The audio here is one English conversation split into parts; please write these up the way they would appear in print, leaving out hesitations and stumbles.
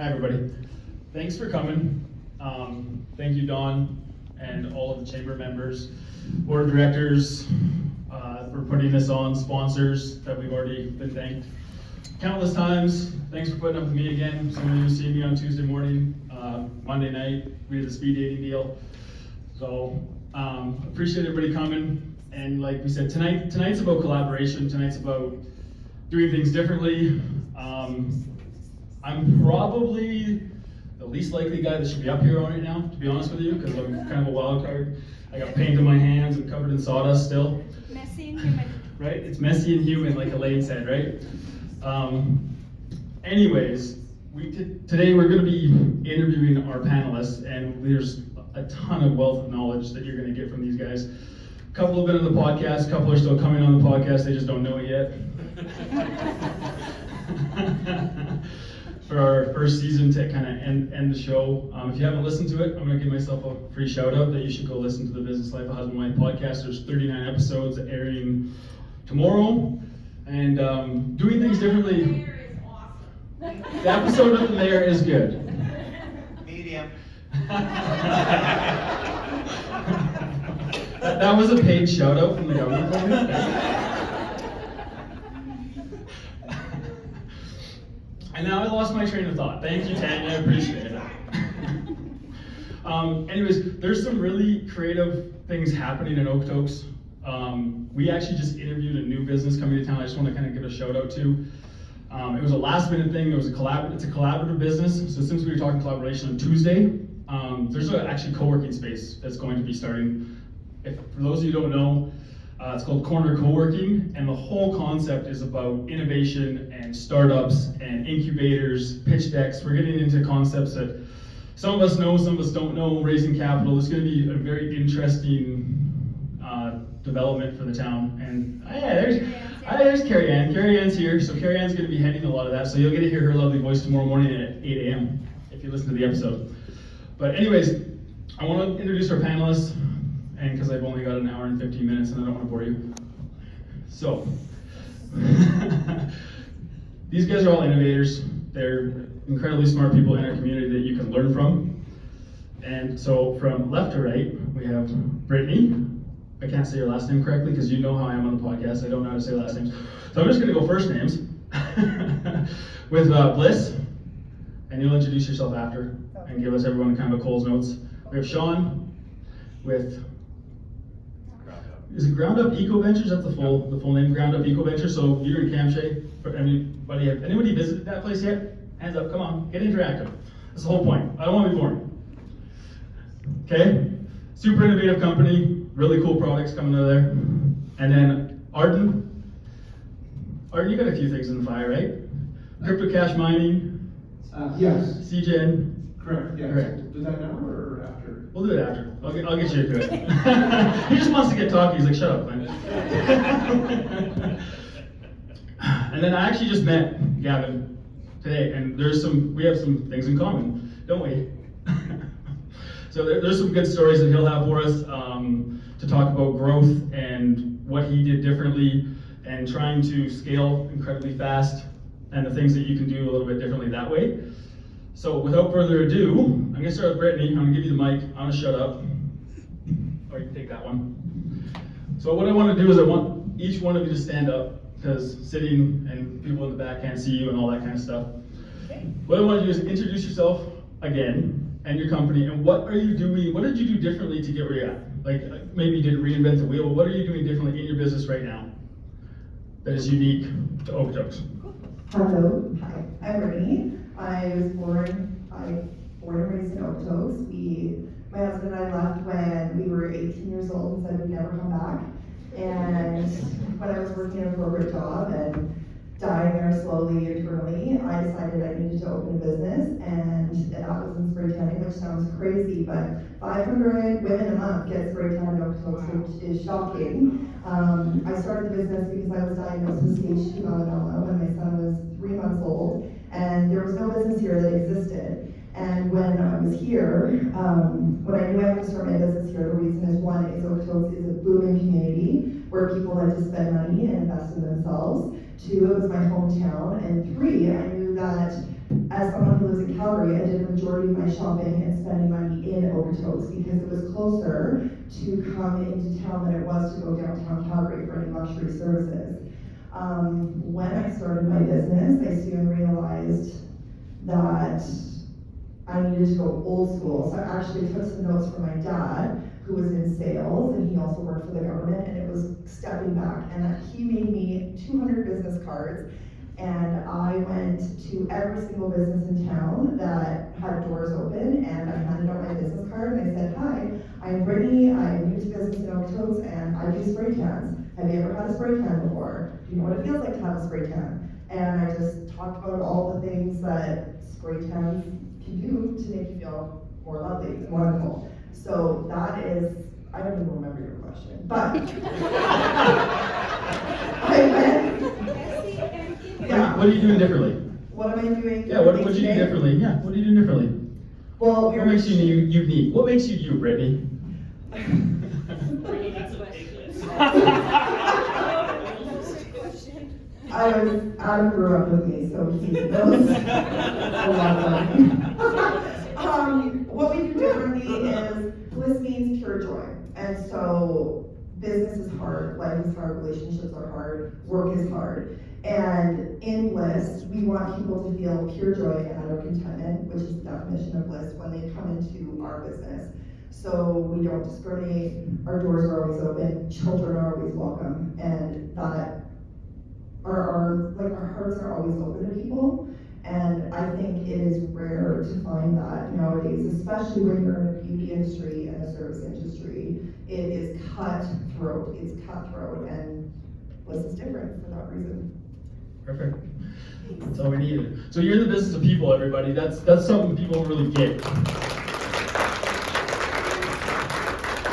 Hi everybody. Thanks for coming. Thank you, Dawn, and all of the chamber members, board of directors, for putting this on, sponsors that we've already been thanked countless times. Thanks for putting up with me again. Some of you see me on Tuesday morning, Monday night. We had the speed dating deal. So appreciate everybody coming. And like we said, tonight's about collaboration. Tonight's about doing things differently. I'm probably the least likely guy that should be up here right now, to be honest with you, because I'm kind of a wild card. I got paint on my hands, I'm covered in sawdust still. Messy and human. Right? It's messy and human, like Elaine said, right? Anyways, today we're going to be interviewing our panelists, and there's a ton of wealth of knowledge that you're going to get from these guys. A couple have been on the podcast, a couple are still coming on the podcast, they just don't know it yet. For our first season to kind of end the show. If you haven't listened to it, I'm going to give myself a free shout out that you should go listen to the Business Life of Husband and Wife podcast. There's 39 episodes airing tomorrow, and doing things differently. The mayor is awesome. The episode with the mayor is good. Medium. That was a paid shout out from the government. And now I lost my train of thought. Thank you, Tanya, I appreciate it. Anyways, there's some really creative things happening in Okotoks. We actually just interviewed a new business coming to town. I just want to kind of give a shout out to. It was a last minute thing. It's a collaborative business. So since we were talking collaboration on Tuesday, there's actually co-working space that's going to be starting. For those of you who don't know, it's called Corner Co-working, and the whole concept is about innovation and startups and incubators, pitch decks. We're getting into concepts that some of us know, some of us don't know, raising capital. It's going to be a very interesting development for the town. And there's Carrie Ann. Carrie Ann's here, so Carrie Ann's going to be heading a lot of that. So you'll get to hear her lovely voice tomorrow morning at 8 a.m. if you listen to the episode. But anyways, I want to introduce our panelists. And because I've only got an hour and 15 minutes and I don't want to bore you. So, these guys are all innovators. They're incredibly smart people in our community that you can learn from. And so from left to right, we have Brittany. I can't say your last name correctly because you know how I am on the podcast. I don't know how to say last names. So I'm just going to go first names. With Bliss. And you'll introduce yourself after and give us everyone kind of a Cole's Notes. We have Shawn with... Is it GroundUp Eco Ventures? That's the full name, GroundUp Eco Ventures. So you're in Camshay. Anybody visited that place yet? Hands up, come on, get interactive. That's the whole point. I don't want to be boring. Okay? Super innovative company, really cool products coming out of there. And then Arden. Arden, you got a few things in the fire, right? Crypto cash mining. Yes. CEGEN. Correct, yes. Correct. Do that now or after? We'll do it after. I'll get you to it. He just wants to get talking. He's like, shut up, man. And then I actually just met Gavin today, and we have some things in common, don't we? So there's some good stories that he'll have for us to talk about growth and what he did differently and trying to scale incredibly fast and the things that you can do a little bit differently that way. So without further ado, I'm going to start with Brittany. I'm going to give you the mic. I'm going to shut up. Or you can take that one. So what I want to do is I want each one of you to stand up because sitting and people in the back can't see you and all that kind of stuff. Okay. What I want to do is introduce yourself again and your company and what are you doing, what did you do differently to get where you're at? Like maybe you didn't reinvent the wheel, but what are you doing differently in your business right now that is unique to Okotoks? Hello, hi, I'm Brittany. I was born and raised in Okotoks. My husband and I left when we were 18 years old and said we'd never come back. And when I was working a corporate job and dying there slowly internally, I decided I needed to open a business, and that was in spray tanning, which sounds crazy, but 500 women a month get spray tan in Okotoks, which is shocking. I started the business because I was diagnosed with stage 2 melanoma when my son was 3 months old, and there was no business here that existed. And when I was here, when I knew I had to start my business here, the reason is one, is Okotoks is a booming community where people like to spend money and invest in themselves. 2, it was my hometown. And 3, I knew that as someone who lives in Calgary, I did a majority of my shopping and spending money in Okotoks because it was closer to come into town than it was to go downtown Calgary for any luxury services. When I started my business, I soon realized that I needed to go old school. So I actually took some notes from my dad, who was in sales, and he also worked for the government, and it was stepping back. And that he made me 200 business cards, and I went to every single business in town that had doors open, and I handed out my business card, and I said, "Hi, I'm Brittany, I'm new to business in Okotoks, and I do spray cans. Have you ever had a spray can before? Do you know what it feels like to have a spray can?" And I just talked about all the things that spray cans can do to make you feel more lovely and wonderful. So that is, I don't even remember your question, but I went, yeah. What are you doing differently? What am I doing? Yeah, what you do differently? Yeah, what are you doing differently? Well, What makes you unique? What makes you you, Brittany? Adam grew up with me, so he knows a lot about me. What we do differently is Bliss means pure joy. And so business is hard, life is hard, relationships are hard, work is hard. And in Bliss, we want people to feel pure joy and utter contentment, which is the definition of Bliss, when they come into our business. So we don't discriminate, our doors are always open, children are always welcome, and that our hearts are always open to people. And I think it is rare to find that nowadays, especially when you're in the beauty industry and the service industry. It is cutthroat, and Bliss is different for that reason. Perfect. That's all we needed. So you're in the business of people, everybody. That's something people don't really get.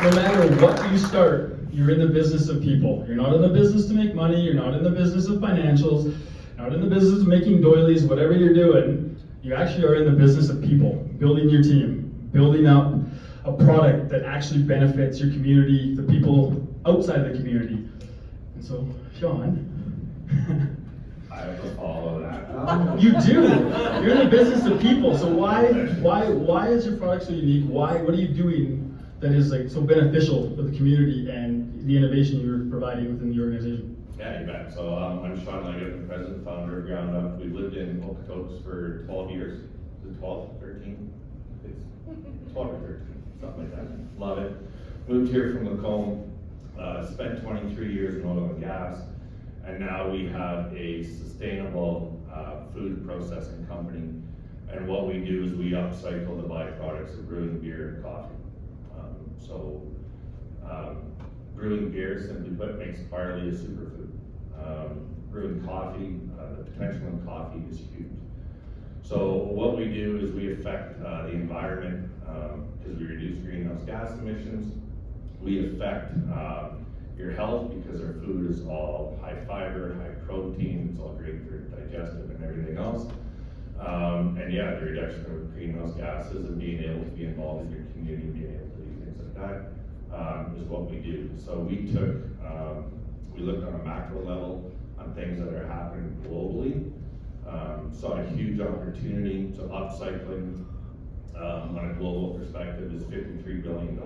No matter what you start, you're in the business of people. You're not in the business to make money. You're not in the business of financials. Not in the business of making doilies. Whatever you're doing, you actually are in the business of people. Building your team, building up a product that actually benefits your community, the people outside the community. And so, Shawn. I have to follow that. You do. You're in the business of people. So why is your product so unique? What are you doing that is like so beneficial for the community and the innovation you're providing within the organization? Yeah, you bet. So I'm Shawn Leggett, the president, founder of GroundUp. We've lived in Okotoks for 12 years. Is it 12, 13? It's 12 or 13, something like that. Love it. Moved here from Lacombe, spent 23 years in oil and gas, and now we have a sustainable food processing company. And what we do is we upcycle the byproducts of brewing beer and coffee. Brewing beer, simply put, makes barley a superfood. Brewing coffee, the potential in coffee is huge. So what we do is we affect the environment because we reduce greenhouse gas emissions. We affect your health because our food is all high fiber, high protein, it's all great for digestive and everything else. And yeah, the reduction of greenhouse gases and being able to be involved in your community, being able to do things like that is what we do. So we looked on a macro level on things that are happening globally, saw a huge opportunity. So upcycling on a global perspective is $53 billion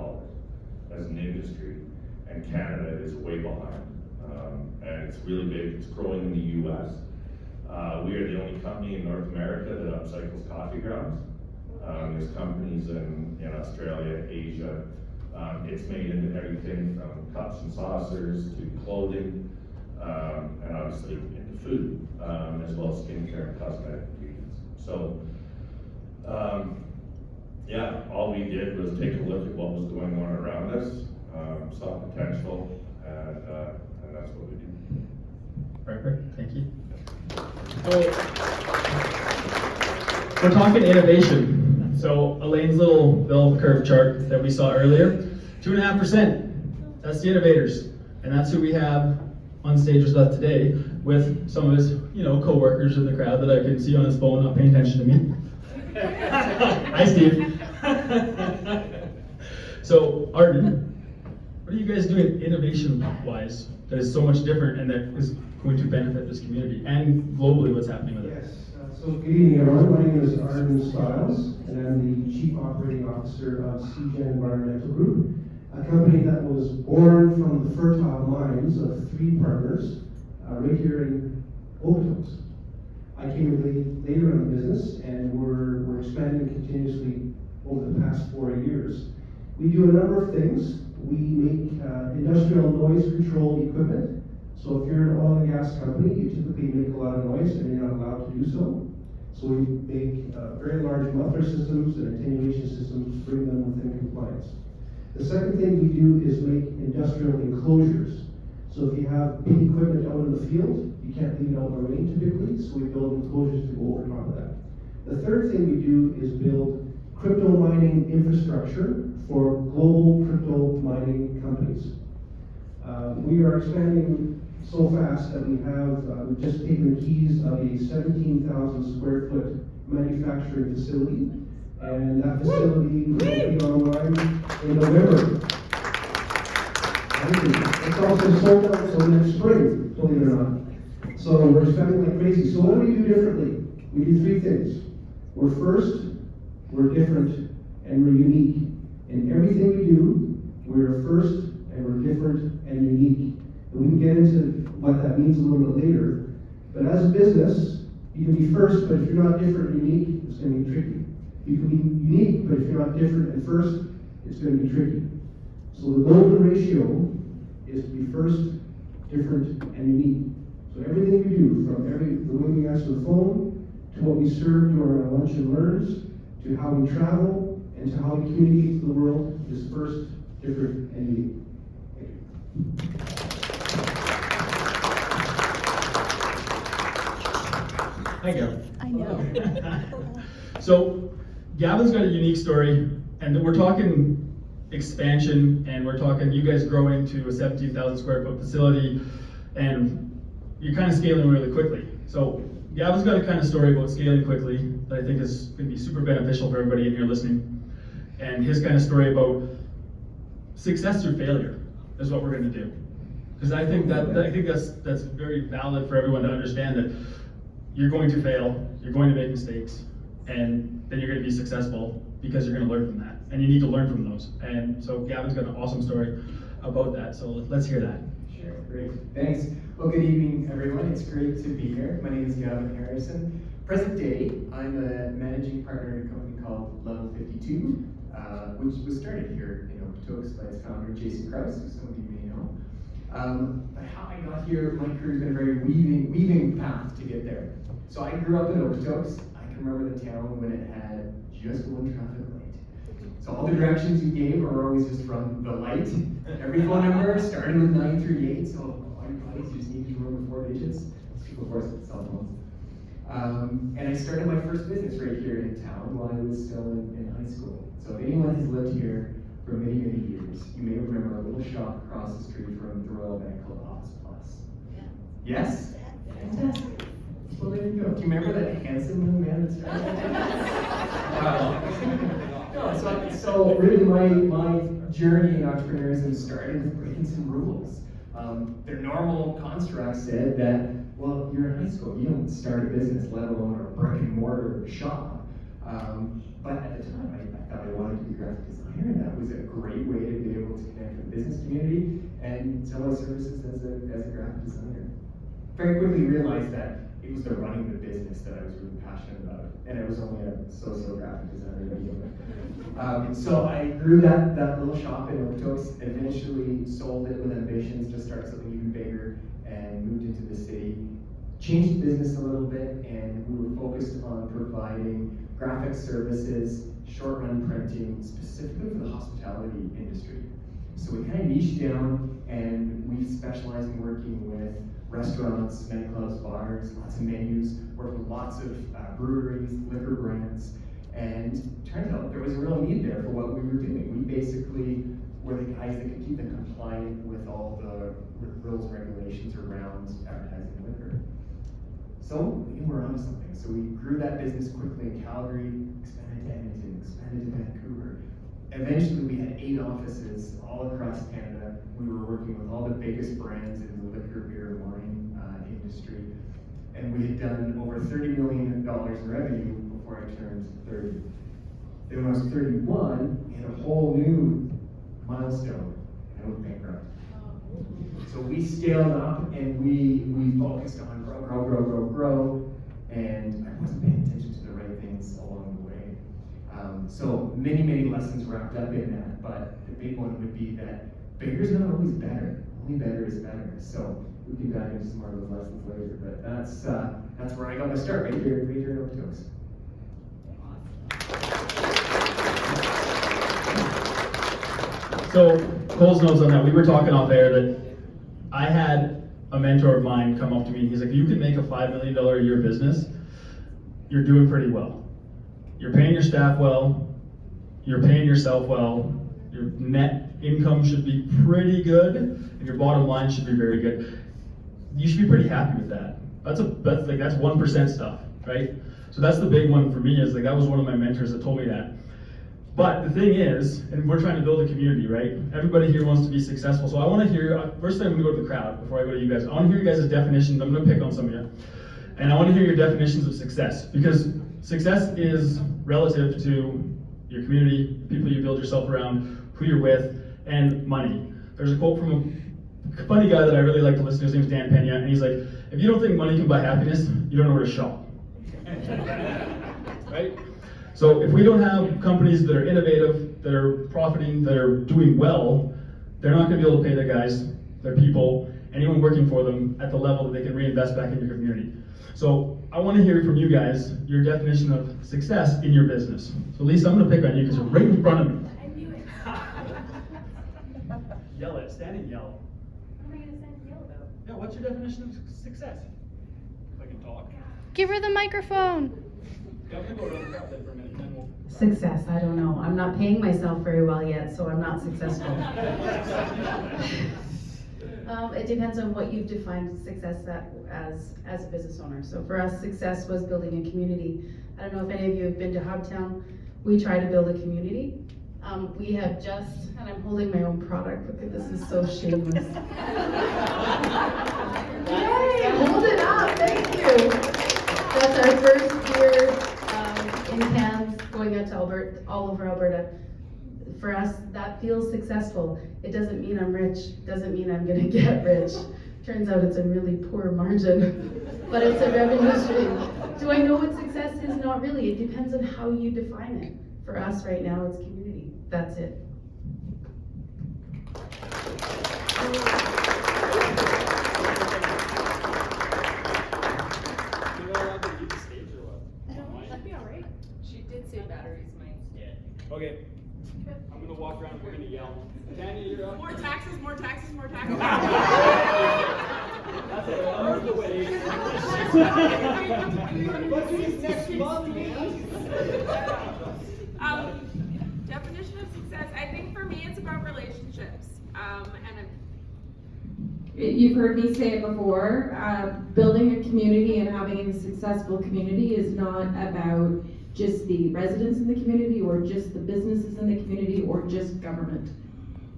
as an industry, and Canada is way behind. And it's really big, it's growing in the US. We are the only company in North America that upcycles coffee grounds. There's companies in Australia, Asia. It's made into everything from cups and saucers to clothing, and obviously into food, as well as skincare and cosmetic ingredients. So, yeah, all we did was take a look at what was going on around us, saw potential, and that's what we do. Perfect, thank you. So, we're talking innovation. So Elaine's little bell curve chart that we saw earlier, 2.5%, that's the innovators. And that's who we have on stage with us today, with some of his, co-workers in the crowd that I can see on his phone not paying attention to me. Hi, Steve. So, Arden, what are you guys doing innovation-wise that is so much different and that is going to benefit this community and globally what's happening with it? Yes, So good evening, everyone. My name is Arden Stiles, and I'm the Chief Operating Officer of CEGEN Environmental Group, a company that was born from the fertile minds of three partners right here in Okotoks. I came later in the business, and we're expanding continuously over the past 4 years. We do a number of things. We make industrial noise control equipment. So if you're an oil and gas company, you typically make a lot of noise and you're not allowed to do so. So we make very large muffler systems and attenuation systems, bring them within compliance. The second thing we do is make industrial enclosures. So if you have big equipment out in the field, you can't leave it out in the rain typically, so we build enclosures to go over top of that. The third thing we do is build crypto mining infrastructure for global crypto mining companies. We are expanding so fast that we've just taken the keys of a 17,000 square foot manufacturing facility, and that facility will be online in November. It's also sold out until next spring, believe it or not. So we're expanding like crazy. So what do we do differently? We do three things. We're first, we're different, and we're unique. In everything we do, we're first, and we're different, and unique. And we can get into what that means a little bit later. But as a business, you can be first, but if you're not different and unique, it's going to be tricky. You can be unique, but if you're not different and first, it's going to be tricky. So the golden ratio is to be first, different, and unique. So everything we do, from the way we answer the phone, to what we serve to our lunch and learns, to how we travel, and to how we communicate to the world, is first, different, and unique. Thank you. Hi, Gavin. I know. So, Gavin's got a unique story, and we're talking expansion, and we're talking you guys growing to a 17,000 square foot facility, and you're kind of scaling really quickly. So, Gavin's got a kind of story about scaling quickly that I think is going to be super beneficial for everybody in here listening, and his kind of story about success through failure is what we're going to do. Because I think that's very valid for everyone to understand that you're going to fail, you're going to make mistakes, and then you're going to be successful because you're going to learn from that. And you need to learn from those. And so Gavin's got an awesome story about that. So let's hear that. Sure, great. Thanks. Well, good evening, everyone. It's great to be here. My name is Gavin Harrison. Present day, I'm a managing partner in a company called Level 52, which was started here in Okotoks by its founder, Jason Krause, who some of you may know. But how I got here, my career's been a very weaving path to get there. So I grew up in Okotoks. I can remember the town when it had just one traffic light. So all the directions you gave were always just from the light. Every phone number started with 938, so all your buddies, you just needed to remember 4 digits. People, of course, with cell phones. And I started my first business right here in town while I was still in high school. So if anyone has lived here for many years, you may remember a little shop across the street from the Royal Bank called Office Plus. Yeah. Yes? Fantastic. Well, there you go. Do you remember that handsome young man that started? No, so really my journey in entrepreneurism started with breaking some rules. Their normal construct said that, well, you're in high school, you don't start a business, let alone a brick and mortar shop. But at the time, I thought I wanted to be a graphic designer, and that was a great way to be able to connect with the business community and sell my services as a graphic designer. Very quickly realized that it was the running the business that I was really passionate about, and I was only a so-so graphic designer to begin with. So I grew that little shop in Okotoks, and eventually sold it with ambitions to start something even bigger, and moved into the city. Changed the business a little bit, and we were focused on providing graphic services, short-run printing, specifically for the hospitality industry. So we kind of niched down, and we specialize in working with restaurants, nightclubs, bars, lots of menus, worked with lots of breweries, liquor brands, and turns out there was a real need there for what we were doing. We basically were the guys that could keep them compliant with all the rules and regulations around advertising liquor. So we were onto something. So we grew that business quickly in Calgary, expanded to Edmonton, expanded to Vancouver. Eventually we had 8 offices all across Canada. We were working with all the biggest brands in the liquor, beer, and wine industry. And we had done over $30 million in revenue before I turned 30. Then when I was 31, we had a whole new milestone. I went bankrupt. So we scaled up and we focused on grow, and I wasn't paying attention to the right things along the way. So many lessons wrapped up in that, but the big one would be that bigger is not always better. Only better is better. So we can dive into some more of those lessons later, but that's where I got my start, right here in Okotoks. So, Cole's notes on that, we were talking off air that I had a mentor of mine come up to me, he's like, you can make a $5 million a year business, you're doing pretty well. You're paying your staff well, you're paying yourself well, your net income should be pretty good, and your bottom line should be very good. You should be pretty happy with that. That's 1% stuff, right? So that's the big one for me, is like, that was one of my mentors that told me that. But the thing is, and we're trying to build a community, right? Everybody here wants to be successful. So I want to hear, first thing I'm going to go to the crowd before I go to you guys. I want to hear you guys' definitions. I'm going to pick on some of you. And I want to hear your definitions of success, because success is relative to your community, people you build yourself around, who you're with, and money. There's a quote from a funny guy that I really like to listen to. His name's Dan Pena, and he's like, if you don't think money can buy happiness, you don't know where to shop. Right? So if we don't have companies that are innovative, that are profiting, that are doing well, they're not going to be able to pay their guys, their people, anyone working for them at the level that they can reinvest back in your community. So I want to hear from you guys your definition of success in your business. So Lisa, I'm going to pick on you because you're right in front of me. I knew it. Yell it, stand and yell. What am I gonna stand and yell about? Yeah, what's your definition of success? If I can talk. Give her the microphone. Yeah, I'm going to go around the crowd then for a minute, then we'll... Success, I don't know. I'm not paying myself very well yet, so I'm not successful. It depends on what you've defined success as a business owner. So for us, success was building a community. I don't know if any of you have been to Hubtown. We try to build a community. We have just, and I'm holding my own product, but this is so shameless. Yay, hold it up, thank you. That's our first year in cans going out to all over Alberta. For us, that feels successful. It doesn't mean I'm rich, doesn't mean I'm gonna get rich. Turns out it's a really poor margin, but it's a revenue stream. Do I know what success is? Not really. It depends on how you define it. For us right now, it's community. That's it. That'd be alright. She did say batteries might. Okay. I'm going to walk around and we're going to yell. Tanya, you're up. More taxes, more taxes, more taxes. That's it. I'll move the way. Definition of success, I think for me it's about relationships. You've heard me say it before, building a community and having a successful community is not about just the residents in the community or just the businesses in the community or just government.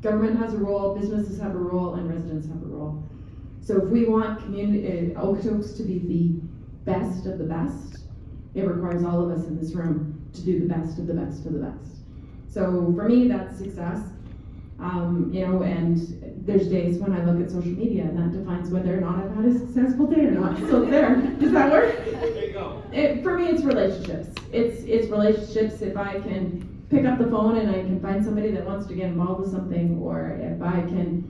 Government has a role, businesses have a role, and residents have a role. So if we want Okotoks to be the best of the best, it requires all of us in this room to do the best of the best of the best. So for me, that's success. And there's days when I look at social media and that defines whether or not I've had a successful day or not. So there, does that work? There you go. For me, it's relationships. It's relationships. If I can pick up the phone and I can find somebody that wants to get involved with something, or if I can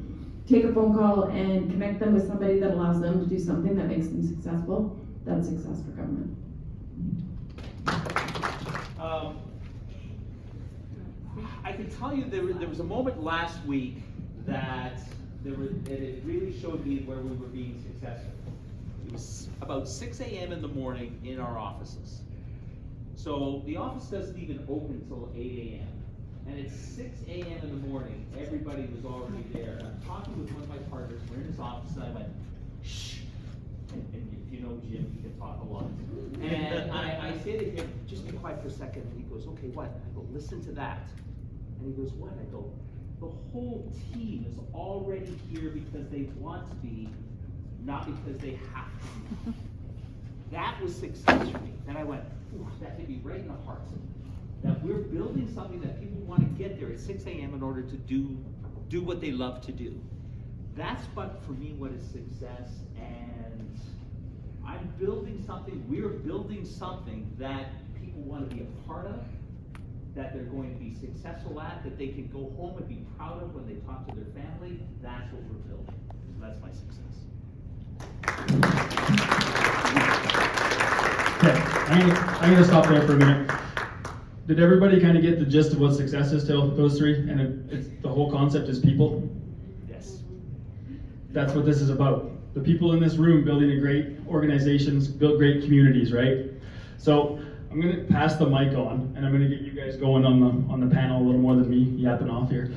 take a phone call and connect them with somebody that allows them to do something that makes them successful, that's success for government. I can tell you there was a moment last week that it really showed me where we were being successful. It was about 6 a.m. in the morning in our offices. So the office doesn't even open until 8 a.m. And it's 6 a.m. in the morning, everybody was already there. And I'm talking with one of my partners, we're in his office, and I went, shh. And if you know Jim, he can talk a lot. And I say to him, just be quiet for a second. And he goes, okay, what? I go, listen to that. And he goes, what? I go, the whole team is already here because they want to be, not because they have to be. that was success for me. Then I went, ooh, that hit me right in the heart. That we're building something that people want to get there at 6 a.m. in order to do what they love to do. That's what, for me, what is success. And I'm building something, we're building something that people want to be a part of, that they're going to be successful at, that they can go home and be proud of when they talk to their family. That's what we're building. So that's my success. Okay, I'm gonna stop there for a minute. Did everybody kind of get the gist of what success is to those three? And it's the whole concept is people. Yes. That's what this is about. The people in this room building a great organizations, build great communities, right? So I'm gonna pass the mic on, and I'm gonna get you guys going on the panel a little more than me yapping off here,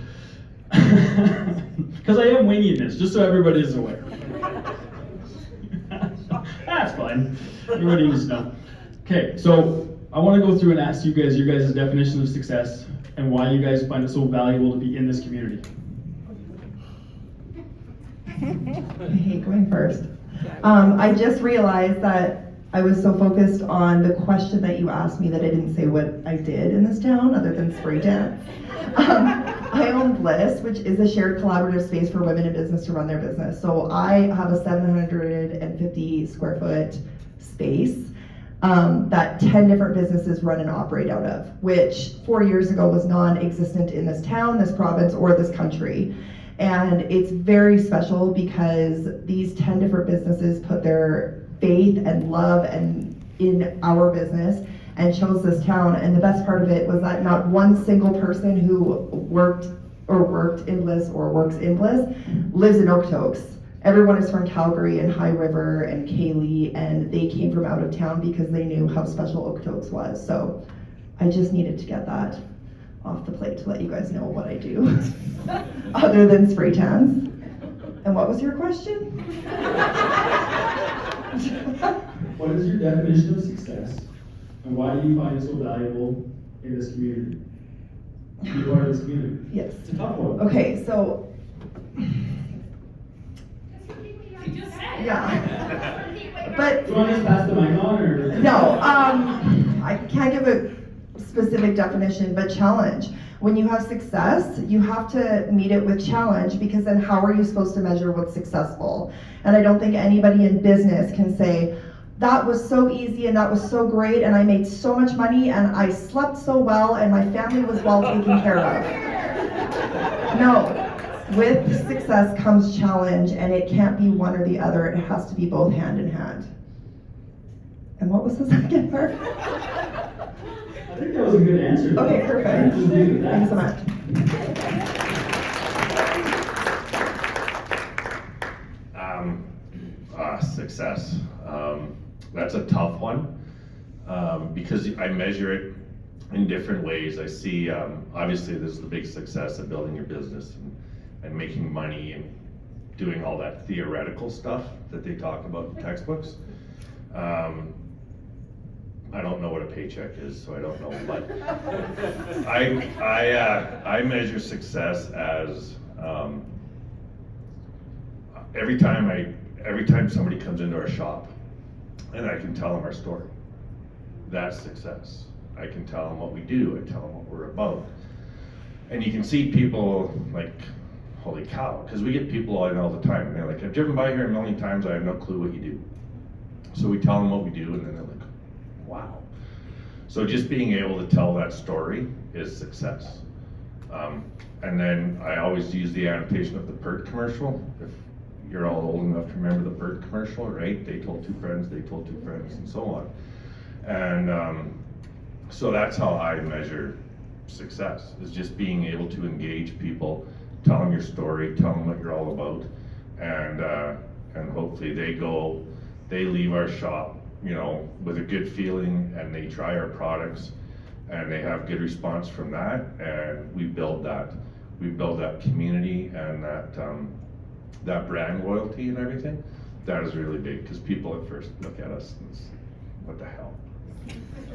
because I am winging this, just so everybody is aware. That's fine. Everybody needs to know. Okay, so I want to go through and ask you guys your guys' definition of success and why you guys find it so valuable to be in this community. I hate going first. I just realized that I was so focused on the question that you asked me that I didn't say what I did in this town other than spray dance. I own Bliss, which is a shared collaborative space for women in business to run their business. So I have a 750 square foot space that 10 different businesses run and operate out of, which 4 years ago was non-existent in this town, this province, or this country. And it's very special because these 10 different businesses put their faith and love and in our business and chose this town. And the best part of it was that not one single person who worked in Bliss or works in Bliss lives in Okotoks. Everyone is from Calgary and High River and Cayley, and they came from out of town because they knew how special Okotoks was. So I just needed to get that off the plate to let you guys know what I do, other than spray tans. And what was your question? What is your definition of success, and why do you find it so valuable in this community? To be part of this community. Yes. It's a tough one. Okay, so. Yeah. But. Do you want to just pass the mic on, or? No, I can't give a specific definition, but challenge. When you have success, you have to meet it with challenge, because then how are you supposed to measure what's successful? And I don't think anybody in business can say, that was so easy and that was so great and I made so much money and I slept so well and my family was well taken care of. No, with success comes challenge, and it can't be one or the other, it has to be both hand in hand. And what was the second part? I think that was a good answer. Okay, perfect. Thanks so much. Success. That's a tough one because I measure it in different ways. I see, obviously, this is the big success of building your business and making money and doing all that theoretical stuff that they talk about in textbooks. I don't know what a paycheck is, so I don't know, but I measure success as every time somebody comes into our shop and I can tell them our story, that's success. I can tell them what we do, I tell them what we're about. And you can see people like, holy cow, because we get people in all the time and they're like, I've driven by here a million times, I have no clue what you do. So we tell them what we do and then they're like, wow. So just being able to tell that story is success. And then I always use the annotation of the Prete commercial. If you're all old enough to remember the Prete commercial, right? They told two friends, and so on. And so that's how I measure success, is just being able to engage people, tell them your story, tell them what you're all about, and hopefully they leave our shop, you know, with a good feeling, and they try our products and they have good response from that, and we build that community and that brand loyalty and everything. That is really big, because people at first look at us and say, what the hell,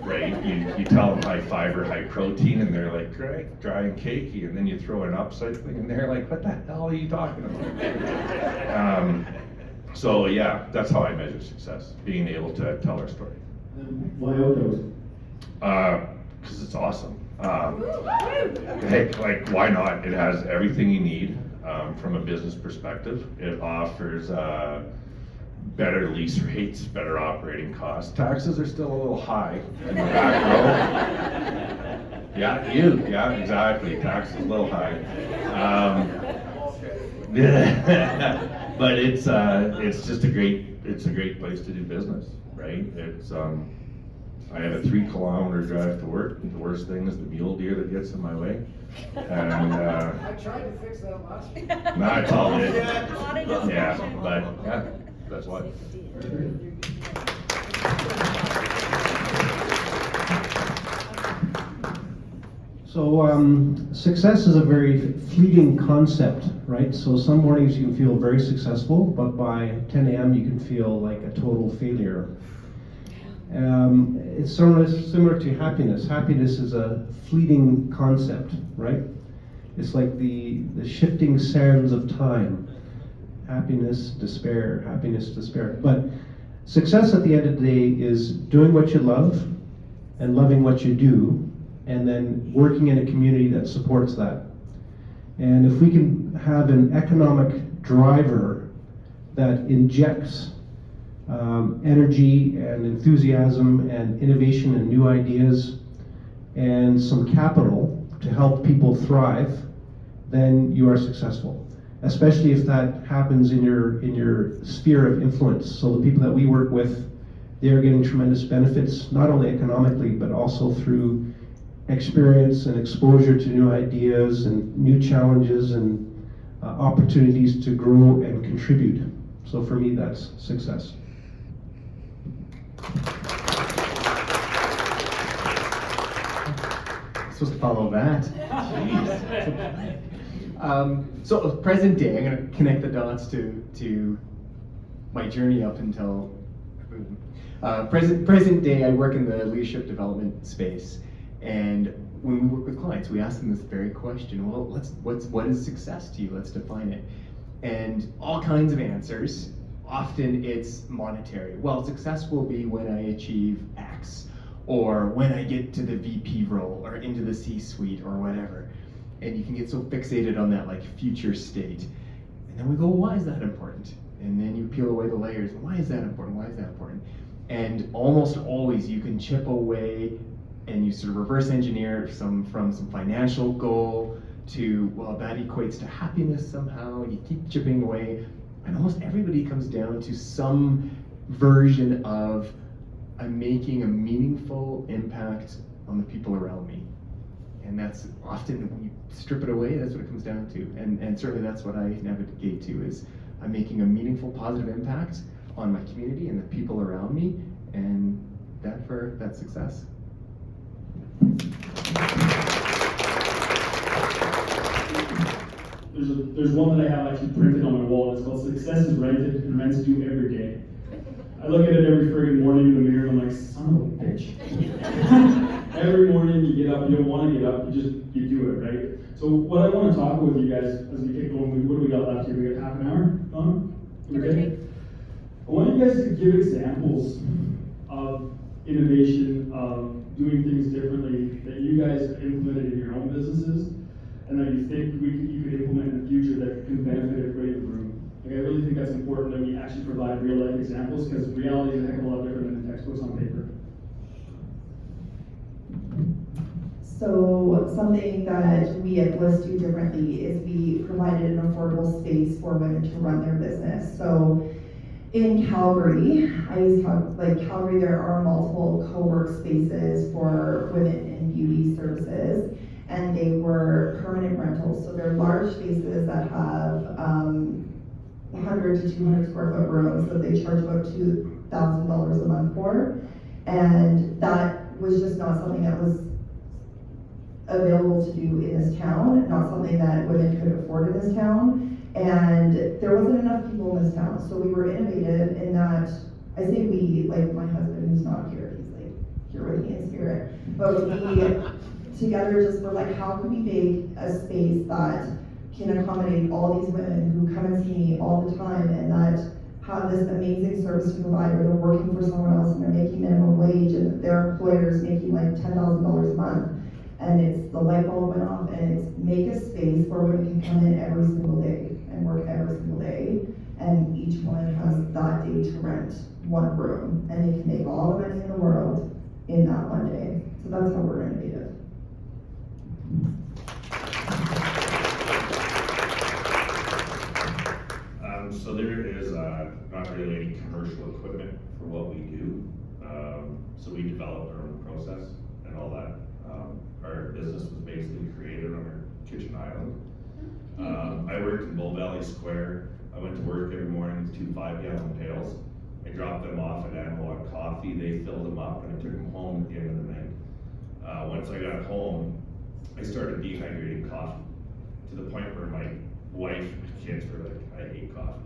right? You tell them high fiber, high protein, and they're like, great, dry and cakey, and then you throw in upcycling and they're like, what the hell are you talking about? So yeah, that's how I measure success, being able to tell our story. Why Oaktoaks? Because it's awesome. Heck, like, why not? It has everything you need from a business perspective. It offers better lease rates, better operating costs. Taxes are still a little high in the back row. Yeah, exactly. Taxes a little high. But it's just a great place to do business, right? It's I have a 3-kilometer drive to work. The worst thing is the mule deer that gets in my way. And I tried to fix that last week. nah, it's all good. Yeah, but yeah, that's why. So success is a very fleeting concept, right? So some mornings you can feel very successful, but by 10 a.m. you can feel like a total failure. It's sort of similar to happiness. Happiness is a fleeting concept, right? It's like the shifting sands of time. Happiness, despair, happiness, despair. But success at the end of the day is doing what you love and loving what you do, and then working in a community that supports that. And if we can have an economic driver that injects energy and enthusiasm and innovation and new ideas and some capital to help people thrive, then you are successful. Especially if that happens in your sphere of influence. So the people that we work with, they are getting tremendous benefits, not only economically, but also through experience and exposure to new ideas and new challenges and opportunities to grow and contribute. So for me, that's success. Supposed to follow that. So present day, I'm going to connect the dots to my journey up until present day. I work in the leadership development space, and when we work with clients, we ask them this very question: well, what is success to you? Let's define it. And all kinds of answers. Often it's monetary. Well, success will be when I achieve X, or when I get to the VP role, or into the C-suite, or whatever. And you can get so fixated on that like future state. And then we go, why is that important? And then you peel away the layers. Why is that important? Why is that important? And almost always you can chip away and you sort of reverse engineer from some financial goal to, well, that equates to happiness somehow. And you keep chipping away. And almost everybody comes down to some version of, I'm making a meaningful impact on the people around me. And that's often, when you strip it away, that's what it comes down to. And certainly that's what I navigate to, is I'm making a meaningful, positive impact on my community and the people around me, and that's success. There's one that I have actually printed on my wall. It's called "Success is rented and rent's due every day." I look at it every friggin' morning in the mirror and I'm like, son of a bitch. Every morning you get up, you don't want to get up, you do it, right? So what I want to talk with you guys as we get going, what do we got left here? We got half an hour gone? Okay. I want you guys to give examples of innovation, of doing things differently that you guys implemented in your own businesses and that you think you could implement in the future that can benefit everybody in the room. Like, I really think that's important that we actually provide real life examples, because reality is a heck of a lot different than the textbooks on paper. So something that we at Bliss do differently is we provided an affordable space for women to run their business. So in Calgary, Calgary, there are multiple co-work spaces for women in beauty services, and they were permanent rentals. So they're large spaces that have 100 to 200 square foot rooms that they charge about $2,000 a month for. And that was just not something that was available to do in this town, not something that women could afford in this town. And there wasn't enough people in this town. So we were innovative in that, I say we, like my husband who's not here, he's like here with me in spirit. But we together just were like, how can we make a space that can accommodate all these women who come and see me all the time, and that have this amazing service to provide, or they're working for someone else and they're making minimum wage and their employer is making like $10,000 a month. And it's, the light bulb went off, and it's make a space where women can come in every single day and work every single day. And each one has that day to rent one room, and they can make all the money in the world in that one day. So that's how we're innovative. So there is not really any commercial equipment for what we do. So we developed our own process and all that. Our business was basically created on our kitchen island. I worked in Bull Valley Square. I went to work every morning with 2 5-gallon pails. I dropped them off at Analog Coffee. They filled them up, and I took them home at the end of the night. Once I got home, I started dehydrating coffee to the point where my wife and kids were like, I hate coffee.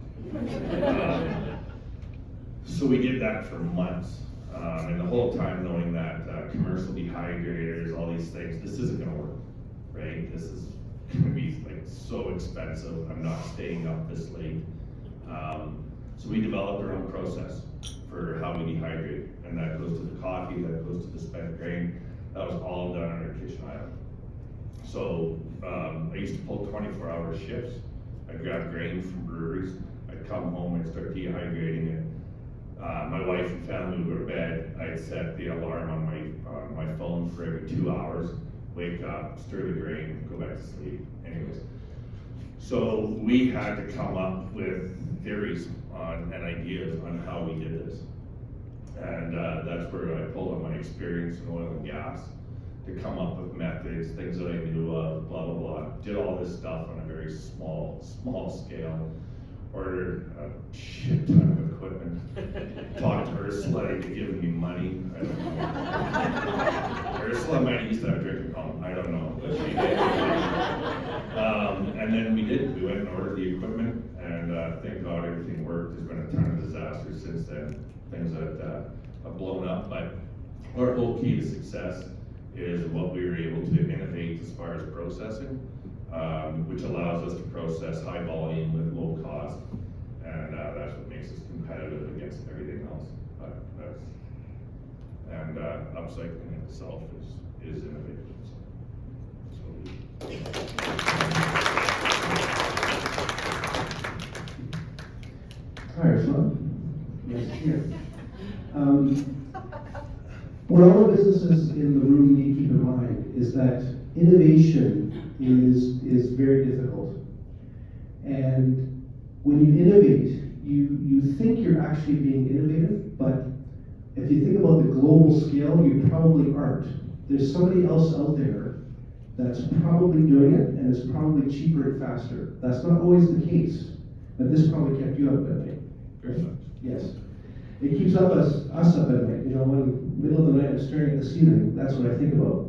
So we did that for months. And the whole time knowing that commercial dehydrators, all these things, this isn't gonna work, right? This is gonna be like so expensive. I'm not staying up this late. So we developed our own process for how we dehydrate. And that goes to the coffee, that goes to the spent grain. That was all done on our kitchen island. So I used to pull 24-hour shifts. I'd grab grain from breweries. I'd come home and start dehydrating it. My wife and family would go to bed. I'd set the alarm on my phone for every 2 hours. Wake up, stir the grain, go back to sleep. Anyways, so we had to come up with theories and ideas on how we did this. And that's where I pulled on my experience in oil and gas to come up with methods, things that I knew of, blah, blah, blah. Did all this stuff on a very small scale. Ordered a shit ton of equipment. Talked to Ursula into giving me money. I don't know. Ursula might have used to have a drinking problem. I don't know, but she did. And then we did. We went and ordered the equipment, and thank God everything worked. There's been a ton of disasters since then. Things that have blown up, but our whole key to success is what we were able to innovate as far as processing. Which allows us to process high volume with low cost, and that's what makes us competitive against everything else. And upcycling in itself is innovative. Hi, Ursula. Nice to see you. What all the businesses in the room need to keep in mind is that innovation is very difficult. And when you innovate, you think you're actually being innovative, but if you think about the global scale, you probably aren't. There's somebody else out there that's probably doing it, and it's probably cheaper and faster. That's not always the case, but this probably kept you up at night. Very much. Yes. It keeps us up at night. You know, when middle of the night I'm staring at the ceiling, that's what I think about.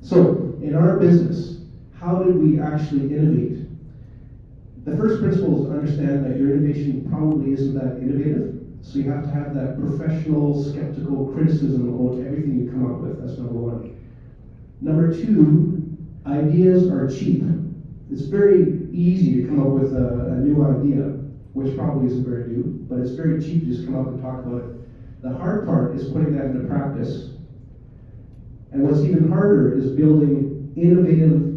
So, in our business, how did we actually innovate? The first principle is to understand that your innovation probably isn't that innovative. So you have to have that professional, skeptical criticism about everything you come up with. That's number one. Number two, ideas are cheap. It's very easy to come up with a new idea, which probably isn't very new, but it's very cheap to just come up and talk about it. The hard part is putting that into practice. And what's even harder is building innovative,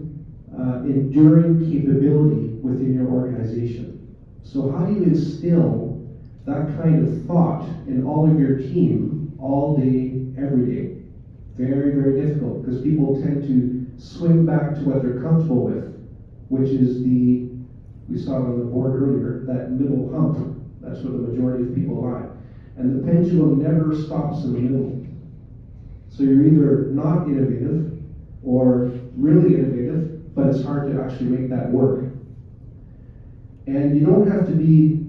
enduring capability within your organization. So how do you instill that kind of thought in all of your team all day, every day? Very, very difficult, because people tend to swing back to what they're comfortable with, which is we saw it on the board earlier, that middle hump. That's where the majority of people lie. And the pendulum never stops in the middle. So you're either not innovative or really innovative, but it's hard to actually make that work. And you don't have to be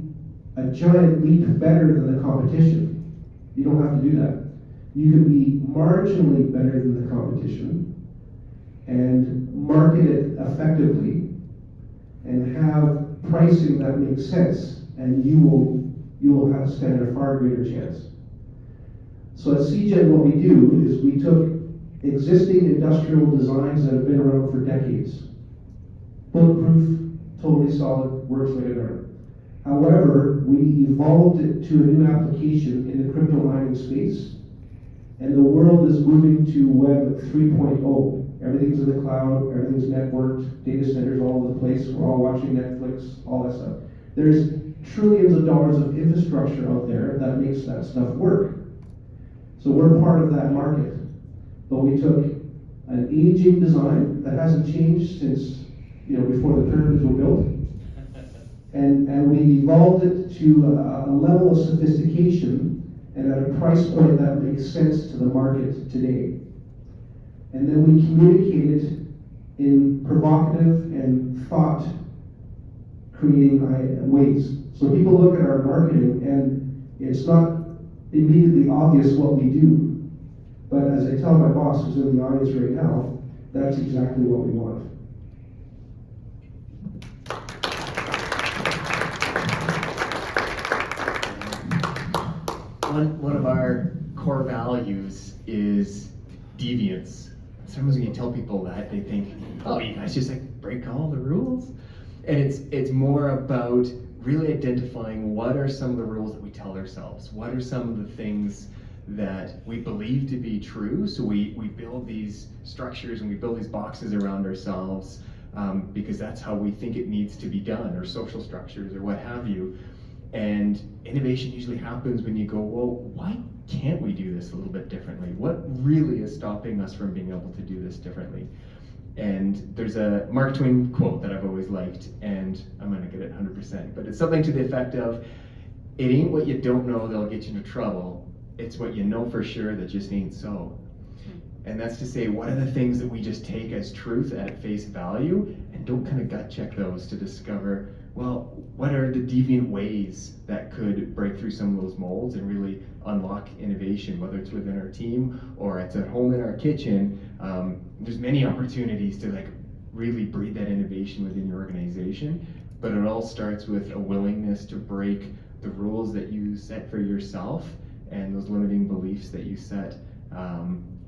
a giant leap better than the competition. You don't have to do that. You can be marginally better than the competition and market it effectively and have pricing that makes sense, and you will have stand a far greater chance. So at CEGEN, what we do is we took existing industrial designs that have been around for decades. Bulletproof, totally solid, works like a darn. However, we evolved it to a new application in the crypto mining space, and the world is moving to Web 3.0. Everything's in the cloud, everything's networked, data centers all over the place, we're all watching Netflix, all that stuff. There's trillions of dollars of infrastructure out there that makes that stuff work. So we're part of that market. But we took an aging design that hasn't changed since, before the pyramids were built, and we evolved it to a level of sophistication and at a price point that makes sense to the market today. And then we communicate it in provocative and thought-creating ways. So people look at our marketing and it's not immediately obvious what we do. But as I tell my boss who's in the audience right now, that's exactly what we want. One of our core values is deviance. Sometimes when you tell people that, they think, oh, you guys just break all the rules? And it's more about really identifying what are some of the rules that we tell ourselves. What are some of the things that we believe to be true? So we build these structures and we build these boxes around ourselves because that's how we think it needs to be done, or social structures or what have you. And innovation usually happens when you go, well, why can't we do this a little bit differently? What really is stopping us from being able to do this differently? And there's a Mark Twain quote that I've always liked, and I'm gonna get it 100%, but it's something to the effect of, it ain't what you don't know that'll get you into trouble, it's what you know for sure that just ain't so. And that's to say, what are the things that we just take as truth at face value and don't kind of gut check those to discover, well, what are the deviant ways that could break through some of those molds and really unlock innovation, whether it's within our team or it's at home in our kitchen. There's many opportunities to really breed that innovation within your organization, but it all starts with a willingness to break the rules that you set for yourself and those limiting beliefs that you set,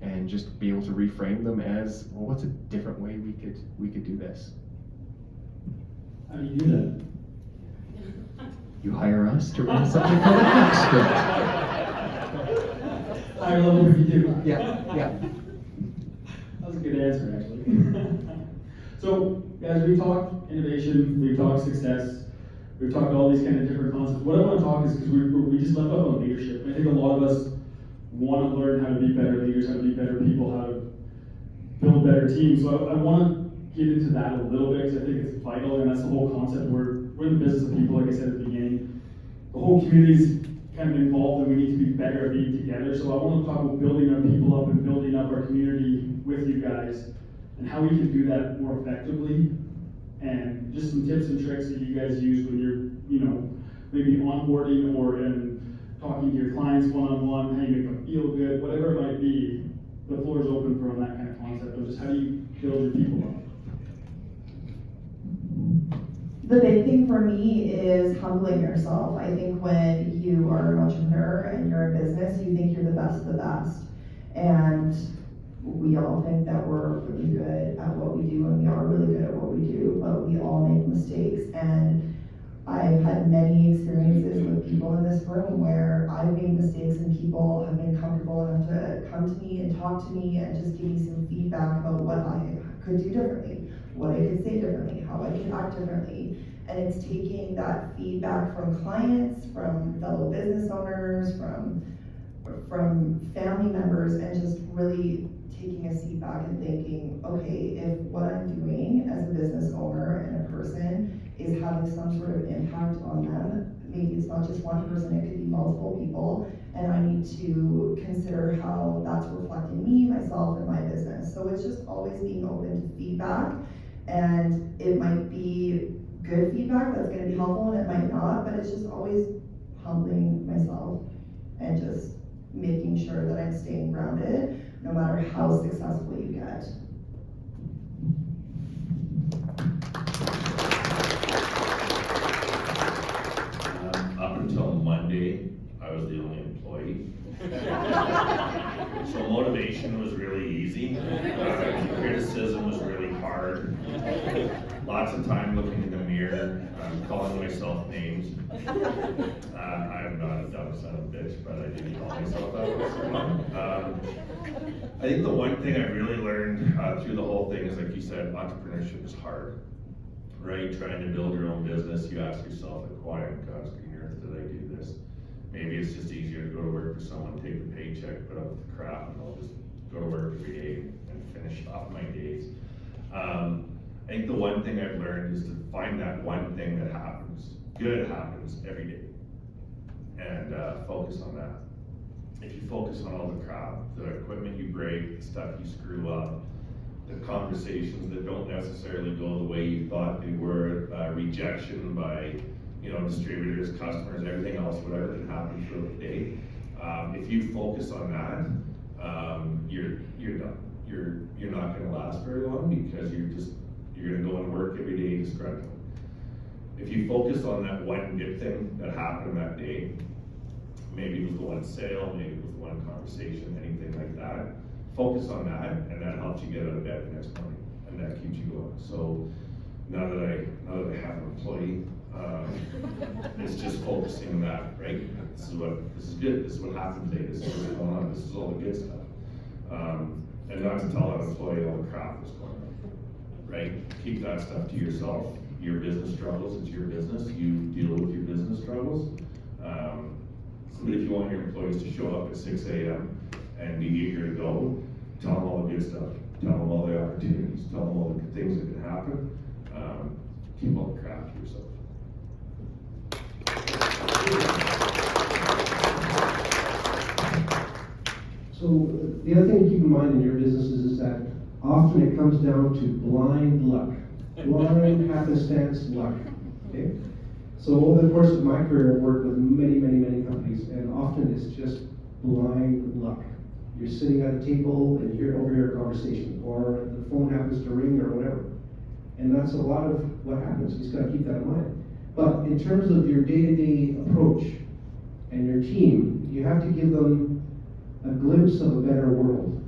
and just be able to reframe them as, well, what's a different way we could do this? How do you do that? You hire us to run something called a hack script. Higher level if you do. Yeah. That was a good answer, actually. So, guys, we talk innovation, we talk success, we've talked all these kind of different concepts. What I want to talk is, because we just left off on leadership. I think a lot of us want to learn how to be better leaders, how to be better people, how to build better teams. So I want to get into that a little bit, because I think it's vital, and that's the whole concept. We're in the business of people, like I said at the beginning. The whole community's kind of involved, and we need to be better at being together. So I want to talk about building our people up and building up our community with you guys, and how we can do that more effectively, and just some tips and tricks that you guys use when you're, maybe onboarding or in talking to your clients one-on-one, how you make them feel good, whatever it might be. The floor is open for that kind of concept of just how do you build your people up. The big thing for me is humbling yourself. I think when you are an entrepreneur and you're in business, you think you're the best of the best. And we all think that we're really good at what we do, and we are really good at what we do, but we all make mistakes. And I've had many experiences with people in this room where I've made mistakes and people have been comfortable enough to come to me and talk to me and just give me some feedback about what I could do differently, what I could say differently, how I could act differently. And it's taking that feedback from clients, from fellow business owners, from family members, and just really taking a seat back and thinking, okay, if what I'm doing as a business owner and a person is having some sort of impact on them, maybe it's not just one person, it could be multiple people, and I need to consider how that's reflecting me, myself, and my business. So it's just always being open to feedback, and it might be good feedback that's going to be helpful, and it might not, but it's just always humbling myself and just making sure that I'm staying grounded no matter how successful you get. Up until Monday, I was the only employee. So motivation was really easy. Criticism was really hard. lots of time looking in the mirror, calling myself names. I'm not a dumb son of a bitch, but I didn't call myself that. I think the one thing I really learned through the whole thing is, like you said, entrepreneurship is hard, right? Trying to build your own business, you ask yourself, like, why on God's green earth did I do this? Maybe it's just easier to go to work for someone, take the paycheck, put up with the crap, and I'll just go to work every day and finish off my days. I think the one thing I've learned is to find that one thing that happens, good happens every day, and focus on that. If you focus on all the crap, the equipment you break, the stuff you screw up, the conversations that don't necessarily go the way you thought they were, rejection by, distributors, customers, everything else, whatever can happen throughout the day. If you focus on that, you're done. You're not going to last very long, because you're going to go and work every day disgruntled. If you focus on that one good thing that happened that day, maybe it was the one sale, maybe it was the one conversation, anything like that. Focus on that, and that helps you get out of bed the next morning, and that keeps you going. So now that I have an employee, it's just focusing on that, right? This is good. This is what happened today. This is what's going on. This is all the good stuff. And not to tell that employee all the crap that's going on, right? Keep that stuff to yourself. Your business struggles, it's your business. You deal with your business struggles. But if you want your employees to show up at 6 a.m. and be eager to go, tell them all the good stuff. Tell them all the opportunities. Tell them all the good things that can happen. Keep all the crap to yourself. So the other thing to keep in mind in your businesses is that often it comes down to blind luck. Blind happenstance luck, okay? So over the course of my career, I've worked with many companies, and often it's just blind luck. You're sitting at a table and you overhear a conversation, or the phone happens to ring or whatever. And that's a lot of what happens. You just gotta keep that in mind. But in terms of your day-to-day approach and your team, you have to give them a glimpse of a better world.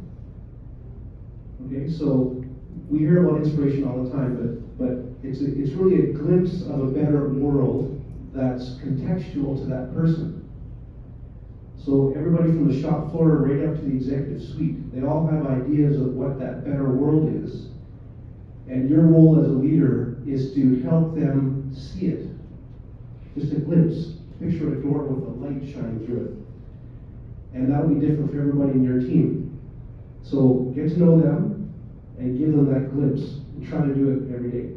Okay, so we hear about inspiration all the time, but it's really a glimpse of a better world that's contextual to that person. So everybody from the shop floor right up to the executive suite, they all have ideas of what that better world is. And your role as a leader is to help them see it. Just a glimpse. Picture a door with a light shining through it. And that'll be different for everybody in your team. So get to know them and give them that glimpse. And try to do it every day.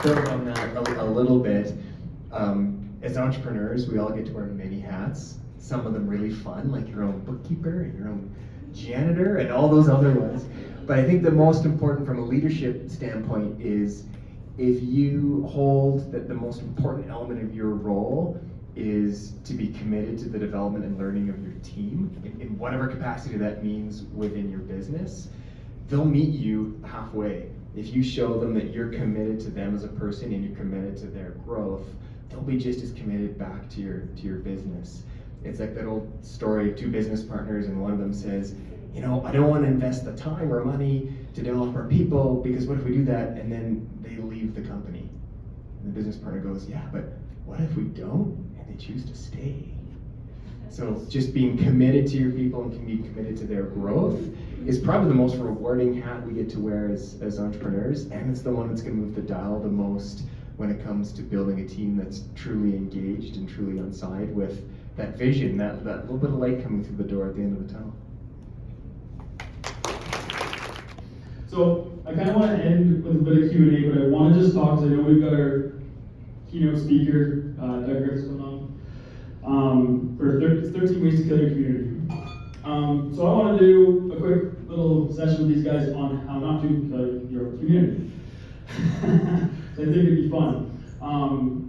Building on that a little bit, as entrepreneurs, we all get to wear many hats. Some of them really fun, like your own bookkeeper and your own janitor and all those other ones. But I think the most important from a leadership standpoint is if you hold that the most important element of your role is to be committed to the development and learning of your team, in whatever capacity that means within your business, they'll meet you halfway. If you show them that you're committed to them as a person and you're committed to their growth, they'll be just as committed back to your business. It's like that old story of two business partners, and one of them says, I don't want to invest the time or money to develop our people, because what if we do that and then they leave the company? And the business partner goes, yeah, but what if we don't and they choose to stay? So just being committed to your people and being committed to their growth is probably the most rewarding hat we get to wear as entrepreneurs, and it's the one that's going to move the dial the most when it comes to building a team that's truly engaged and truly on side with that vision, that little bit of light coming through the door at the end of the tunnel. So I kind of want to end with a bit of Q&A, but I want to just talk, because I know we've got our keynote speaker, Doug Griffiths, coming on, for 13 Ways to Kill Your Community. So I want to do a quick little session with these guys on how not to kill your community. So I think it'd be fun.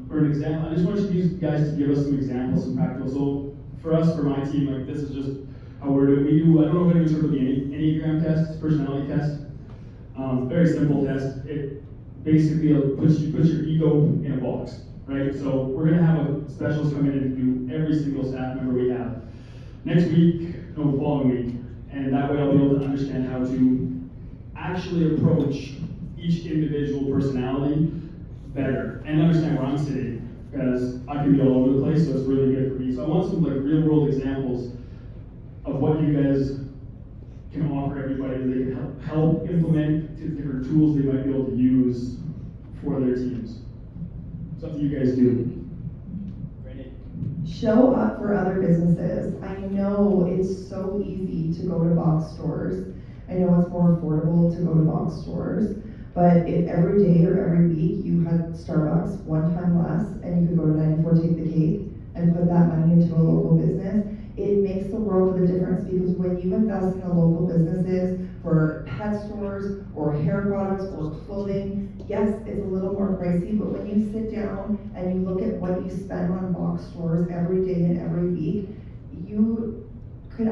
For an example, I just want you guys to give us some examples, some practical. So for us, for my team, like this is just how we're doing. We do, I don't know if anyone's heard of the Enneagram test, personality test. Very simple test. It basically puts your ego in a box, right? So we're gonna have a specialist come in and do every single staff member we have next week, no, the following week, And that way I'll be able to understand how to actually approach each individual personality better and understand where I'm sitting, because I can be all over the place, so it's really good for me. So I want some like real world examples of what you guys can offer everybody that they can help implement different tools they might be able to use for their teams. It's up to you guys do. Show up for other businesses. I know it's so easy to go to box stores. I know it's more affordable to go to box stores, but if every day or every week you had Starbucks one time less and you could go to 94 Take the Cake and put that money into a local business, it makes the world of a difference, because when you invest in a local businesses for pet stores or hair products or clothing, yes, it's a little more pricey, but when you sit down and you look at what you spend on box stores every day and every week, you could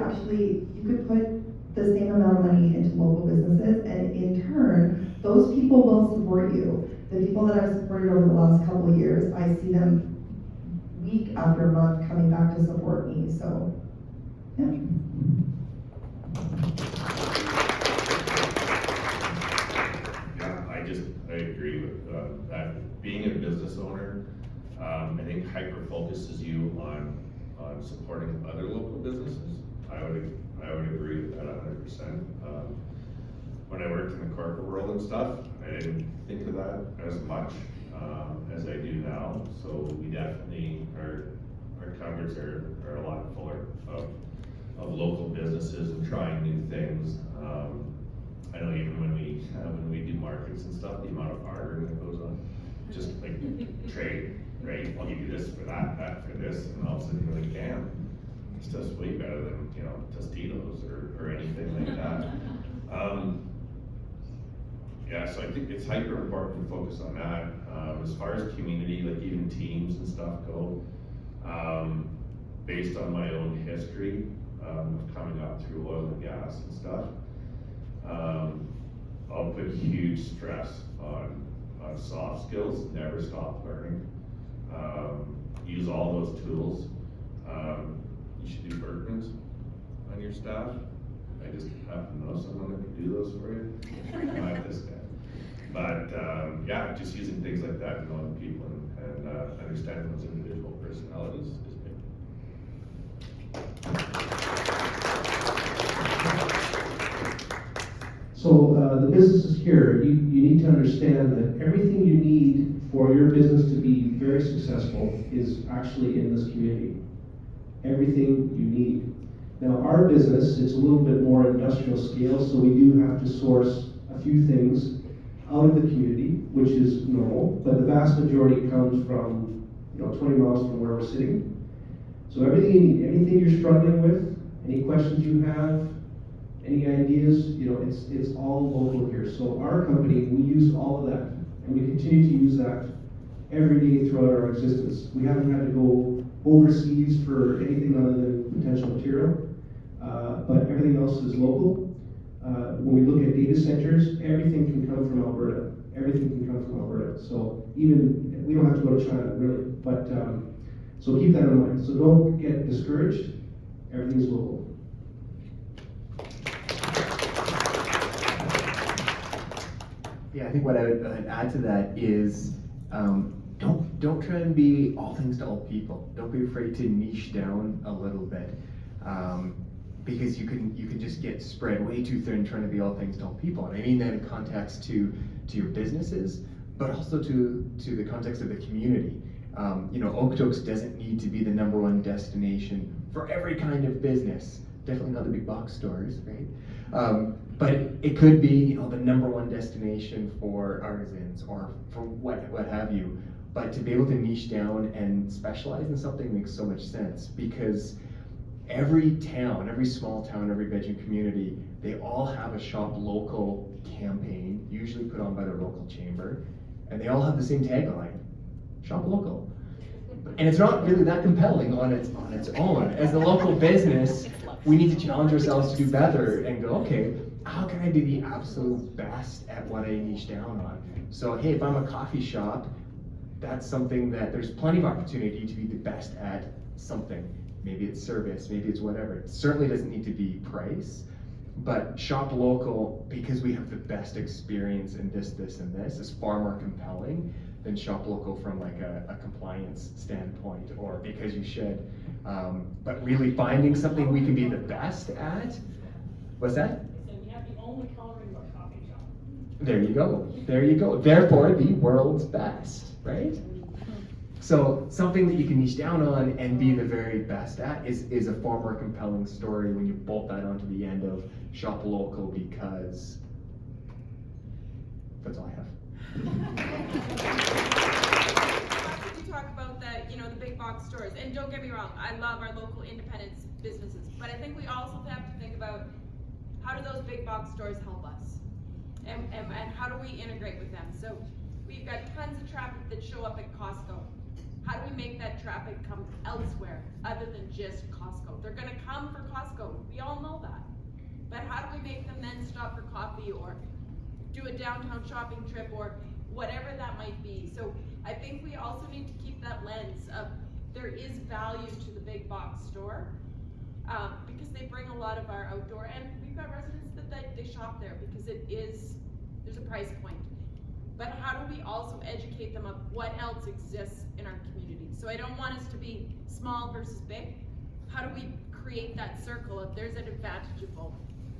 put the same amount of money into local businesses, and in turn, those people will support you. The people that I've supported over the last couple of years, I see them week after month coming back to support me, so, yeah. I agree with that. Being a business owner, I think hyper focuses you on supporting other local businesses. I would agree with that 100%. When I worked in the corporate world and stuff, I didn't think of that as much as I do now. So we definitely our cupboards are a lot fuller of local businesses and trying new things. I know even when we do markets and stuff, the amount of bartering that goes on, just like trade, right? I'll give you this for that for this, and all of a sudden you're like, damn, this stuff's way better than, you know, Tostitos or anything like that. Yeah, so I think it's hyper important to focus on that. As far as community, like even teams and stuff go, based on my own history of coming up through oil and gas and stuff, I'll put huge stress on soft skills, never stop learning. Use all those tools. You should do Berkmans on your staff. I just happen to know someone that can do those for you. Not this guy. But yeah, just using things like that, knowing people and understanding those individual personalities is big. So the businesses here, you need to understand that everything you need for your business to be very successful is actually in this community. Everything you need. Now our business, it's a little bit more industrial scale, so we do have to source a few things out of the community, which is normal, but the vast majority comes from, 20 miles from where we're sitting. So everything you need, anything you're struggling with, any questions you have, any ideas, it's all local here. So our company, we use all of that, and we continue to use that every day throughout our existence. We haven't had to go overseas for anything other than potential material, but everything else is local. When we look at data centers, everything can come from Alberta. Everything can come from Alberta. So even, we don't have to go to China, really. But, so keep that in mind. So don't get discouraged. Everything's local. Yeah, I think what I would add to that is don't try and be all things to all people. Don't be afraid to niche down a little bit, because you can just get spread way too thin trying to be all things to all people. And I mean that in context to your businesses, but also to the context of the community. Okotoks doesn't need to be the #1 destination for every kind of business. Definitely not the big box stores, right? But it could be, the #1 destination for artisans or for what have you. But to be able to niche down and specialize in something makes so much sense, because every town, every small town, every Pigeon community, they all have a shop local campaign, usually put on by the local chamber, and they all have the same tagline: shop local. And it's not really that compelling on its own. As a local business, we need to challenge ourselves to do better and go, okay, how can I be the absolute best at what I niche down on? So hey, if I'm a coffee shop, that's something that there's plenty of opportunity to be the best at something. Maybe it's service, maybe it's whatever. It certainly doesn't need to be price. But shop local, because we have the best experience in this, and this, is far more compelling than shop local from like a compliance standpoint, or because you should. But really finding something we can be the best at. What's that? We have the only coloring book coffee shop. There you go. There you go. Therefore, the world's best, right? So something that you can niche down on and be the very best at is a far more compelling story when you bolt that onto the end of shop local, because that's all I have. You talk about that, you know, the big box stores, and don't get me wrong, I love our local independent businesses, but I think we also have to think about how do those big box stores help us? And how do we integrate with them? So we've got tons of traffic that show up at Costco. How do we make that traffic come elsewhere other than just Costco? They're gonna come for Costco, we all know that. But how do we make them then stop for coffee or do a downtown shopping trip or whatever that might be? So I think we also need to keep that lens of there is value to the big box store because they bring a lot of our outdoor, and we've got residents that they shop there because there's a price point. But how do we also educate them of what else exists in our community? So I don't want us to be small versus big. How do we create that circle of there's an advantage of both?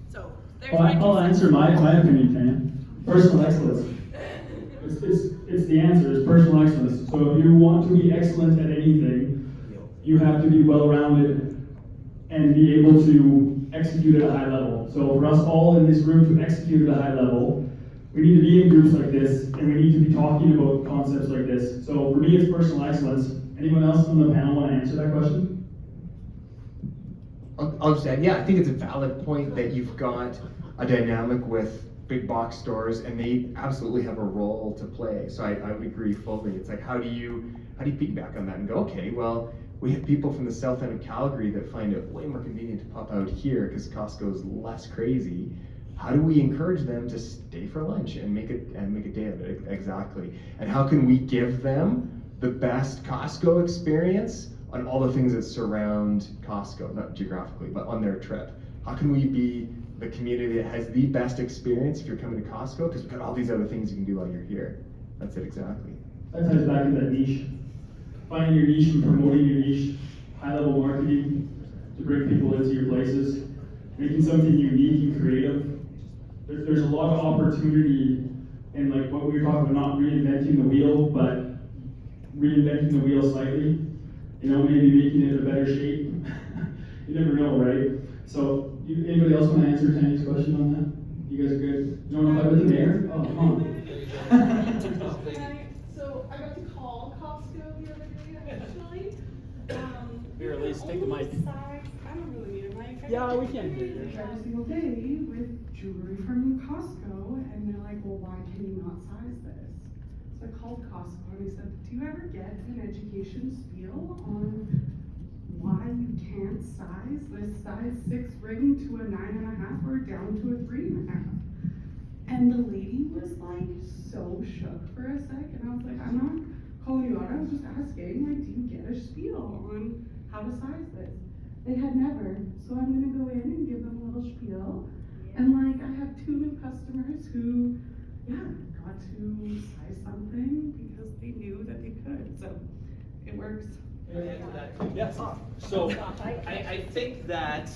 So there's Well, I'll answer my opinion, Tanya. Personal excellence. It's the answer, is personal excellence. So if you want to be excellent at anything, you have to be well-rounded and be able to execute at a high level. So for us all in this room to execute at a high level, we need to be in groups like this, and we need to be talking about concepts like this. So for me, it's personal excellence. Anyone else on the panel want to answer that question? I'll just add, yeah, I think it's a valid point that you've got a dynamic with big box stores, and they absolutely have a role to play. So I would agree fully. It's like, how do you piggyback on that and go, okay, well, we have people from the south end of Calgary that find it way more convenient to pop out here because Costco is less crazy. How do we encourage them to stay for lunch and make a day of it? Exactly. And how can we give them the best Costco experience on all the things that surround Costco, not geographically, but on their trip? How can we be the community that has the best experience if you're coming to Costco? Because we've got all these other things you can do while you're here. That's it, exactly. That ties back to that niche. Finding your niche and promoting your niche, high-level marketing to bring people into your places, making something unique and creative. There's a lot of opportunity in like what we were talking about, not reinventing the wheel, but reinventing the wheel slightly. You know, maybe making it a better shape. You never know, right? So, anybody else want to answer Tanya's question on that? You guys are good? You don't know if I was the mayor? Oh, come on. So I got to call Costco the other day, actually. Here, at least take the mic. Size, I don't really need a mic. Yeah, we can hear you. Every single day with jewelry from Costco, and they're like, well, why can you not size this? So I called Costco and I said, do you ever get an education spiel on why you can't size this size 6 ring to a 9.5 or down to a 3.5? And the lady was like so shook for a sec, and I was like, I'm not calling you out, I was just asking, like, do you get a spiel on how to size this? They had never, so I'm gonna go in and give them a little spiel. And like, I have 2 new customers who, got to size something because they knew that they could, so it works. Yes. So I think that